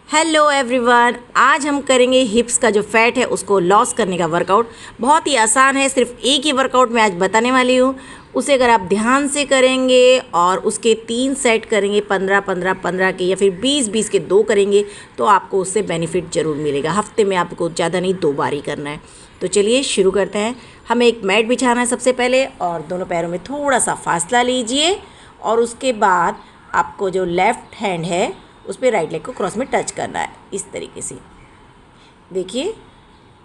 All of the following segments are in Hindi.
हेलो एवरीवन, आज हम करेंगे हिप्स का जो फैट है उसको लॉस करने का वर्कआउट। बहुत ही आसान है, सिर्फ एक ही वर्कआउट मैं आज बताने वाली हूँ। उसे अगर आप ध्यान से करेंगे और उसके 3 सेट करेंगे, 15-15-15 के या फिर 20-20 के 2 करेंगे तो आपको उससे बेनिफिट ज़रूर मिलेगा। हफ्ते में आपको ज़्यादा नहीं, 2 बार ही करना है। तो चलिए शुरू करते हैं। हमें एक मैट बिछाना है सबसे पहले और दोनों पैरों में थोड़ा सा फासला लीजिए और उसके बाद आपको जो लेफ़्ट हैंड है उस पर राइट लेग को क्रॉस में टच करना है। इस तरीके से देखिए,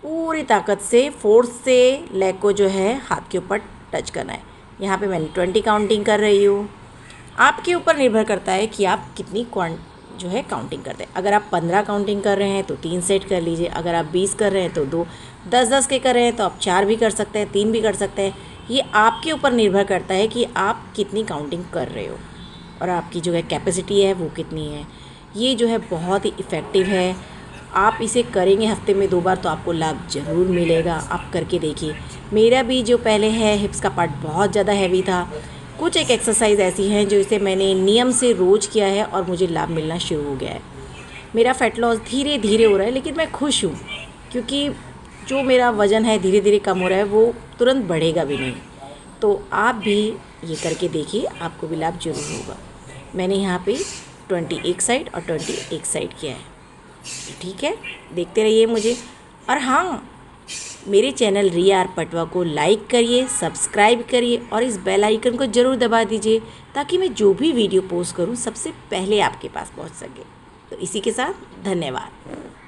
पूरी ताकत से फोर्स से लेग को जो है हाथ के ऊपर टच करना है। यहाँ पे मैंने 20 काउंटिंग कर रही हूँ। आपके ऊपर निर्भर करता है कि आप कितनी जो है काउंटिंग करते हैं। अगर आप 15 काउंटिंग कर रहे हैं तो 3 सेट कर लीजिए। अगर आप 20 कर रहे हैं तो 2, 10-10 के कर रहे हैं तो आप 4 भी कर सकते हैं, 3 भी कर सकते हैं। ये आपके ऊपर निर्भर करता है कि आप कितनी काउंटिंग कर रहे हो और आपकी जो है कैपेसिटी है वो कितनी है। ये जो है बहुत ही इफ़ेक्टिव है। आप इसे करेंगे हफ्ते में 2 बार तो आपको लाभ ज़रूर मिलेगा। आप करके देखिए। मेरा भी जो पहले है हिप्स का पार्ट बहुत ज़्यादा हैवी था। कुछ एक एक्सरसाइज ऐसी हैं जो इसे मैंने नियम से रोज़ किया है और मुझे लाभ मिलना शुरू हो गया है। मेरा फ़ैट लॉस धीरे धीरे हो रहा है, लेकिन मैं खुश हूँ क्योंकि जो मेरा वज़न है धीरे धीरे कम हो रहा है, वो तुरंत बढ़ेगा भी नहीं। तो आप भी ये करके देखिए, आपको भी लाभ ज़रूर होगा। मैंने यहाँ पे 20 एक साइड और 20 एक साइड किया है। ठीक है, देखते रहिए मुझे। और हाँ, मेरे चैनल रिया आर पटवा को लाइक करिए, सब्सक्राइब करिए और इस बेल आइकन को ज़रूर दबा दीजिए ताकि मैं जो भी वीडियो पोस्ट करूँ सबसे पहले आपके पास पहुँच सके। तो इसी के साथ धन्यवाद।